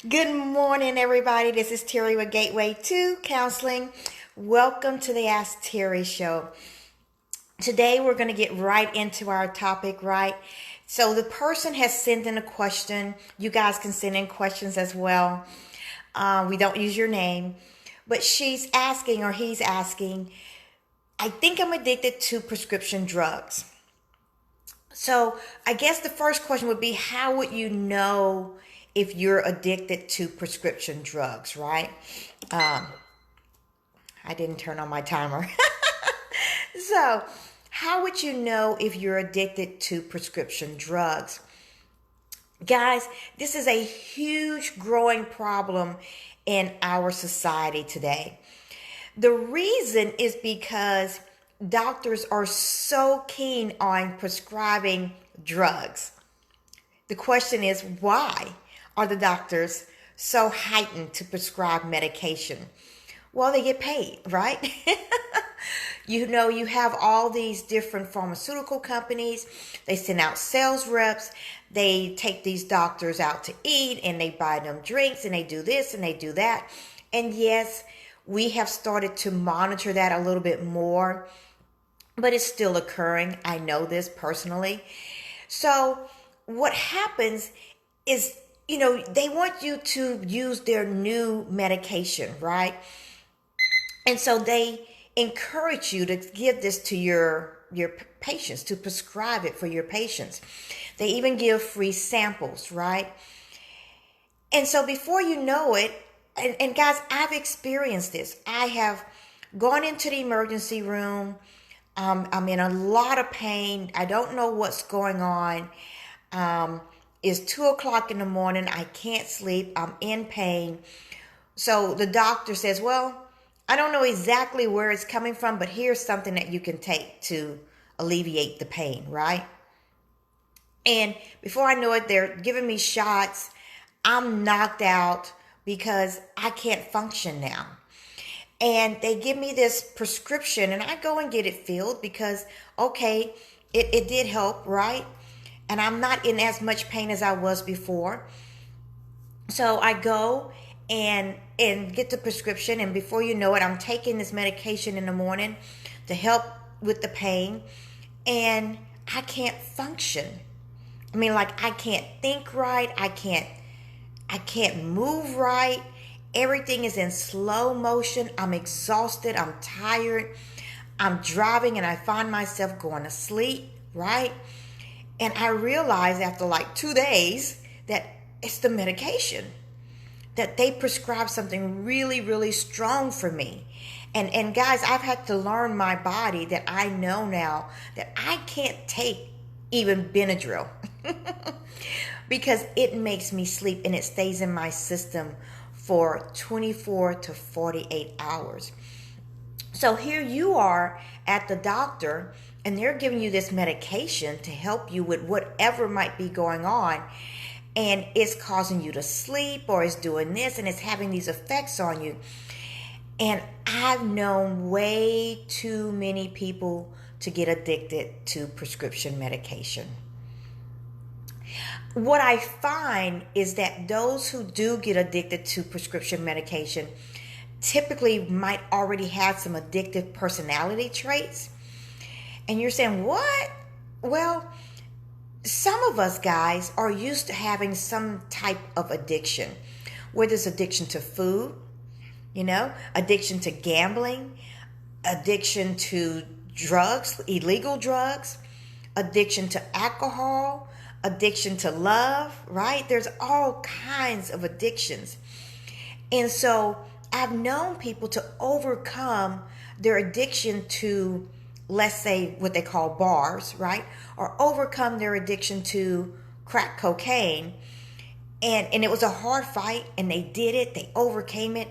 Good morning, everybody. This is Terry with Gateway to Counseling. Welcome to the Ask Terry Show. Today, we're going to get right into our topic, right? So the person has sent in a question. You guys can send in questions as well. We don't use your name. But she's asking, or he's asking, I think I'm addicted to prescription drugs. So I guess the first question would be, how would you know if you're addicted to prescription drugs, right? I didn't turn on my timer. So how would you know if you're addicted to prescription drugs? Guys, this is a huge growing problem in our society today. The reason is because doctors are so keen on prescribing drugs. The question is, why are the doctors so heightened to prescribe medication? Well, they get paid, right? You have all these different pharmaceutical companies. They send out sales reps. They take these doctors out to eat and they buy them drinks and they do this and they do that. And yes, we have started to monitor that a little bit more, but it's still occurring. I know this personally. So what happens is, they want you to use their new medication, right? And so they encourage you to give this to your patients, to prescribe it for your patients. They even give free samples, right? And so before you know it, and guys, I've experienced this. I have gone into the emergency room. I'm in a lot of pain. I don't know what's going on. It's 2:00 in the morning. I can't sleep. I'm in pain. So the doctor says, well, I don't know exactly where it's coming from, but here's something that you can take to alleviate the pain, right? And before I know it, they're giving me shots. I'm knocked out because I can't function now. And they give me this prescription and I go and get it filled because, okay, it did help, right? And I'm not in as much pain as I was before. So I go and get the prescription, and before you know it, I'm taking this medication in the morning to help with the pain, and I can't function. I can't think right. I can't move right. Everything is in slow motion. I'm exhausted. I'm tired. I'm driving and I find myself going to sleep, right? And I realized after like 2 days that it's the medication, that they prescribed something really, really strong for me. And guys, I've had to learn my body that I know now that I can't take even Benadryl because it makes me sleep and it stays in my system for 24 to 48 hours. So here you are at the doctor and they're giving you this medication to help you with whatever might be going on. And it's causing you to sleep, or it's doing this and it's having these effects on you. And I've known way too many people to get addicted to prescription medication. What I find is that those who do get addicted to prescription medication typically might already have some addictive personality traits. And you're saying, what? Well, some of us guys are used to having some type of addiction, whether it's addiction to food, addiction to gambling, addiction to drugs, illegal drugs, addiction to alcohol, addiction to love, right? There's all kinds of addictions. And so I've known people to overcome their addiction to, let's say, what they call bars, right? Or overcome their addiction to crack cocaine. And it was a hard fight, and they did it. They overcame it.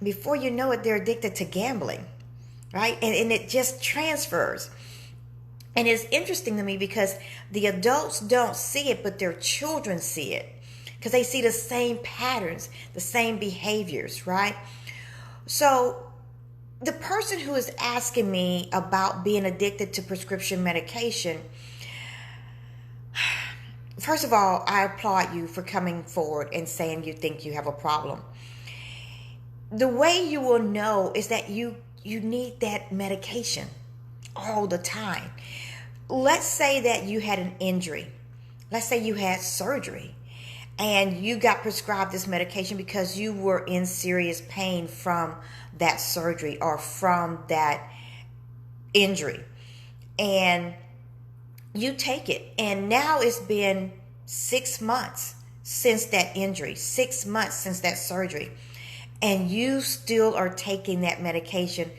Before you know it, they're addicted to gambling, right? And it just transfers. And it's interesting to me because the adults don't see it, but their children see it because they see the same patterns, the same behaviors, right? So the person who is asking me about being addicted to prescription medication, first of all, I applaud you for coming forward and saying you think you have a problem. The way you will know is that you need that medication all the time. Let's say that you had an injury. Let's say you had surgery and you got prescribed this medication because you were in serious pain from that surgery or from that injury. And you take it. And now it's been 6 months since that injury, 6 months since that surgery. And you still are taking that medication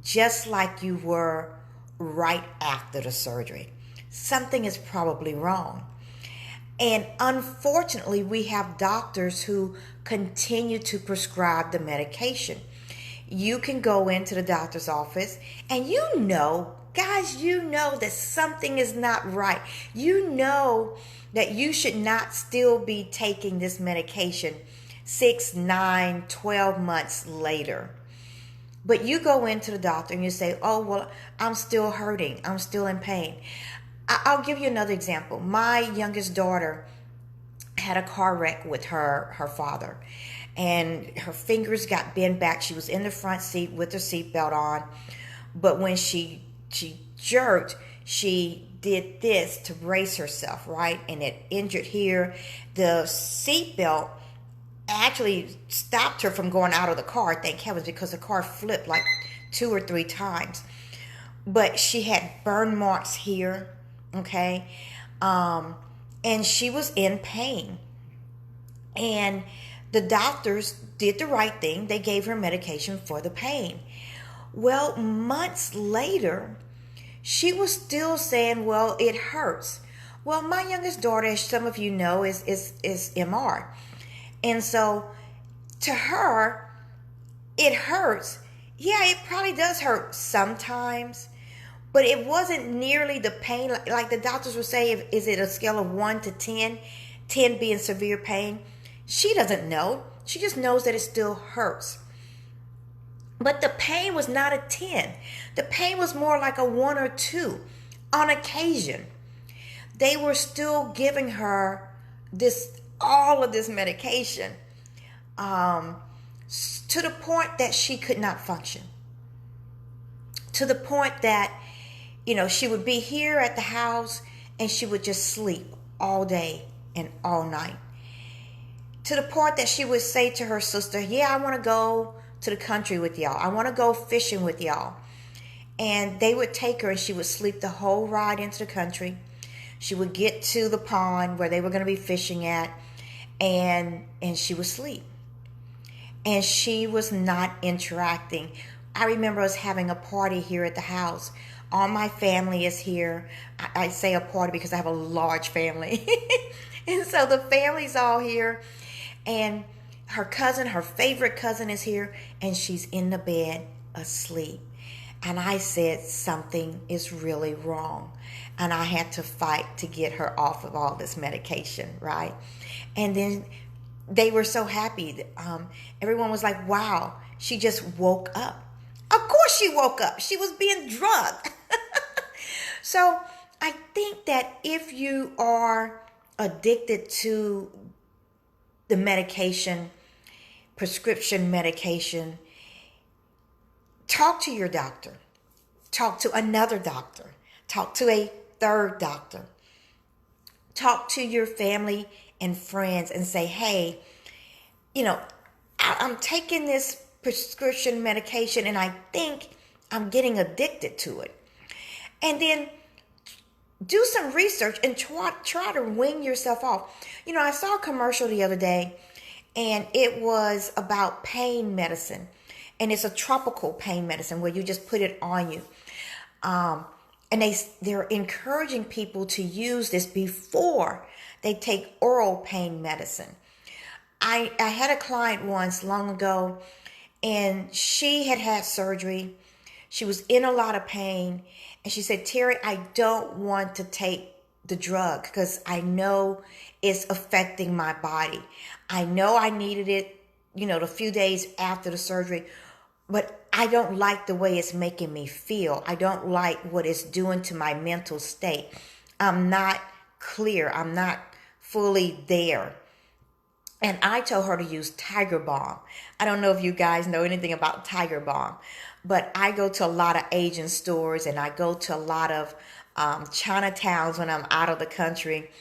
just like you were right after the surgery. Something is probably wrong. And unfortunately, we have doctors who continue to prescribe the medication. You can go into the doctor's office and guys, you know that something is not right. You know that you should not still be taking this medication 6, 9, 12 months later. But you go into the doctor and you say, oh, well, I'm still hurting. I'm still in pain. I'll give you another example. My youngest daughter had a car wreck with her father, and her fingers got bent back. She was in the front seat with her seatbelt on, but when she jerked, she did this to brace herself, right? And it injured here. The seatbelt actually stopped her from going out of the car, thank heavens, because the car flipped like 2 or 3 times. But she had burn marks here, okay? And she was in pain. And the doctors did the right thing. They gave her medication for the pain. Well, months later, she was still saying, well, it hurts. Well, my youngest daughter, as some of you know, is MR. And so to her, it hurts. Yeah, it probably does hurt sometimes, but it wasn't nearly the pain. Like the doctors would say, is it a scale of 1 to 10, 10 being severe pain? She doesn't know. She just knows that it still hurts. But the pain was not a 10. The pain was more like a 1 or 2 on occasion. They were still giving her all of this medication to the point that she could not function. To the point that, she would be here at the house and she would just sleep all day and all night. To the point that she would say to her sister, yeah, I want to go to the country with y'all. I want to go fishing with y'all. And they would take her and she would sleep the whole ride into the country. She would get to the pond where they were going to be fishing at, and she would sleep. And she was not interacting. I remember us having a party here at the house. All my family is here. I say a party because I have a large family. And so the family's all here. And her cousin, her favorite cousin, is here. And she's in the bed asleep. And I said, something is really wrong. And I had to fight to get her off of all this medication, right? And then they were so happy. Everyone was like, wow, she just woke up. Of course she woke up. She was being drugged. So I think that if you are addicted to the medication, prescription medication, talk to your doctor. Talk to another doctor. Talk to a third doctor. Talk to your family and friends and say, hey, I'm taking this prescription medication and I think I'm getting addicted to it. And then do some research and try to wean yourself off. I saw a commercial the other day and it was about pain medicine. And it's a tropical pain medicine where you just put it on you. And they're encouraging people to use this before they take oral pain medicine. I had a client once long ago, and she had surgery. She was in a lot of pain. And she said, Terry, I don't want to take the drug because I know it's affecting my body. I know I needed it, a few days after the surgery. But I don't like the way it's making me feel. I don't like what it's doing to my mental state. I'm not clear. I'm not fully there. And I told her to use Tiger Balm. I don't know if you guys know anything about Tiger Balm, but I go to a lot of Asian stores and I go to a lot of Chinatowns when I'm out of the country.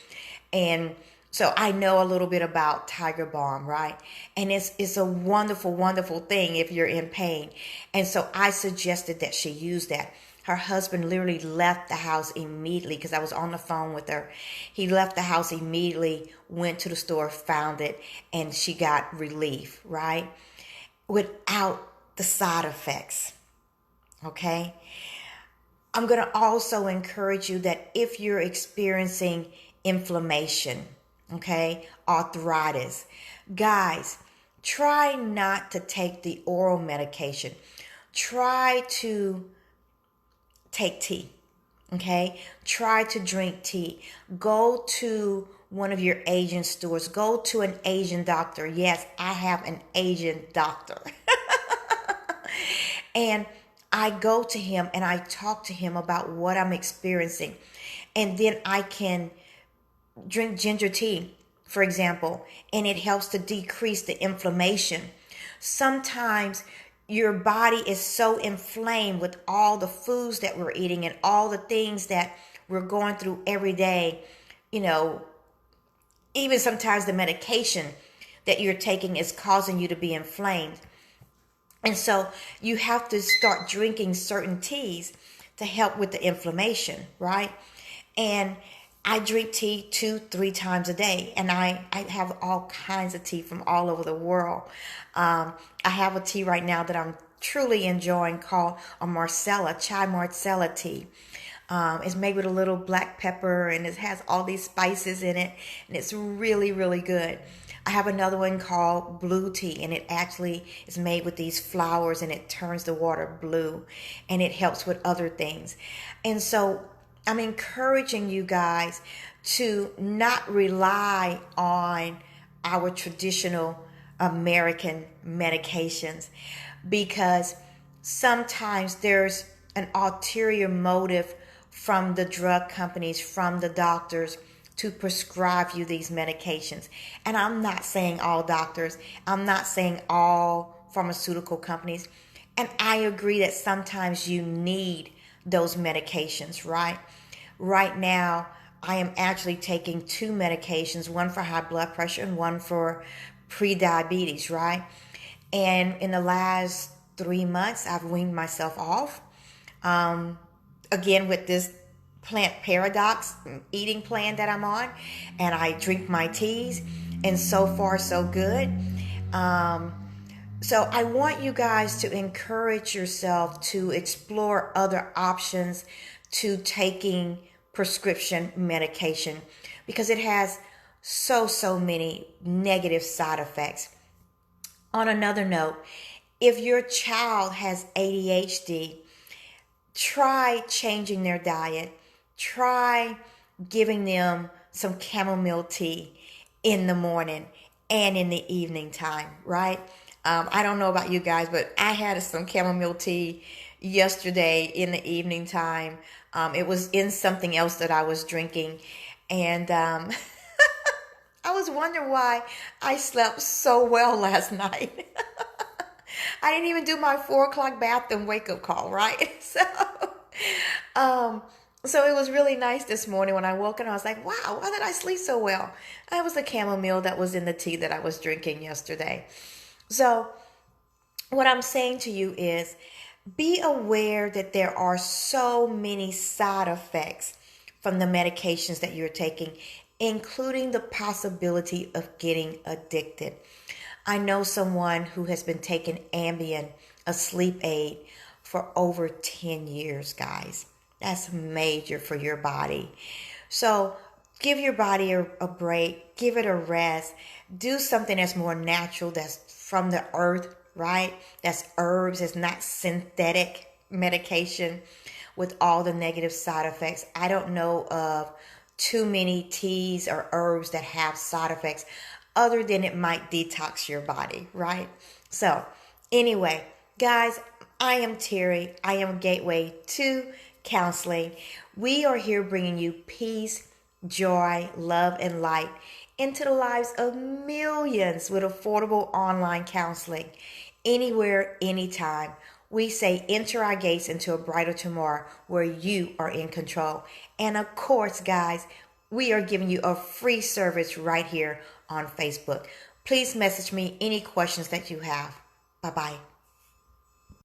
And so I know a little bit about Tiger Balm, right? And it's a wonderful, wonderful thing if you're in pain. And so I suggested that she use that. Her husband literally left the house immediately because I was on the phone with her. He left the house immediately, went to the store, found it, and she got relief, right? Without the side effects, okay? I'm going to also encourage you that if you're experiencing inflammation, okay, arthritis, guys, try not to take the oral medication. Try to take tea, okay? Try to drink tea. Go to one of your Asian stores. Go to an Asian doctor. Yes, I have an Asian doctor. And I go to him and I talk to him about what I'm experiencing. And then I can drink ginger tea, for example, and it helps to decrease the inflammation. Sometimes your body is so inflamed with all the foods that we're eating and all the things that we're going through every day, even sometimes the medication that you're taking is causing you to be inflamed. And so you have to start drinking certain teas to help with the inflammation, right? And I drink tea 2-3 times a day, and I have all kinds of tea from all over the world. I have a tea right now that I'm truly enjoying called a chai Marcella tea. It's made with a little black pepper, and it has all these spices in it, and it's really, really good. I have another one called blue tea, and it actually is made with these flowers, and it turns the water blue, and it helps with other things. And so I'm encouraging you guys to not rely on our traditional American medications, because sometimes there's an ulterior motive from the drug companies, from the doctors, to prescribe you these medications. And I'm not saying all doctors, I'm not saying all pharmaceutical companies. And I agree that sometimes you need those medications, right? Right now, I am actually taking 2 medications, one for high blood pressure and one for pre-diabetes, right? And in the last 3 months, I've weaned myself off. Again, with this plant paradox eating plan that I'm on, and I drink my teas, and so far so good. So I want you guys to encourage yourself to explore other options to taking prescription medication, because it has so many negative side effects. On another note, if your child has ADHD, try changing their diet. Try giving them some chamomile tea in the morning and in the evening time, right? I don't know about you guys, but I had some chamomile tea yesterday in the evening time. It was in something else that I was drinking, and I was wondering why I slept so well last night. I didn't even do my 4:00 bath and wake up call, right? So it was really nice this morning when I woke up and I was like, wow, why did I sleep so well? It was the chamomile that was in the tea that I was drinking yesterday. So what I'm saying to you is, be aware that there are so many side effects from the medications that you're taking, including the possibility of getting addicted. I know someone who has been taking Ambien, a sleep aid, for over 10 years, guys. That's major for your body. So give your body a break. Give it a rest. Do something that's more natural, that's from the earth, right? That's herbs. It's not synthetic medication with all the negative side effects. I don't know of too many teas or herbs that have side effects other than it might detox your body, right? So anyway, guys, I am Terry. I am Gateway to Counseling. We are here bringing you peace joy, love, and light into the lives of millions with affordable online counseling. Anywhere, anytime. We say enter our gates into a brighter tomorrow where you are in control. And of course, guys, we are giving you a free service right here on Facebook. Please message me any questions that you have. Bye-bye.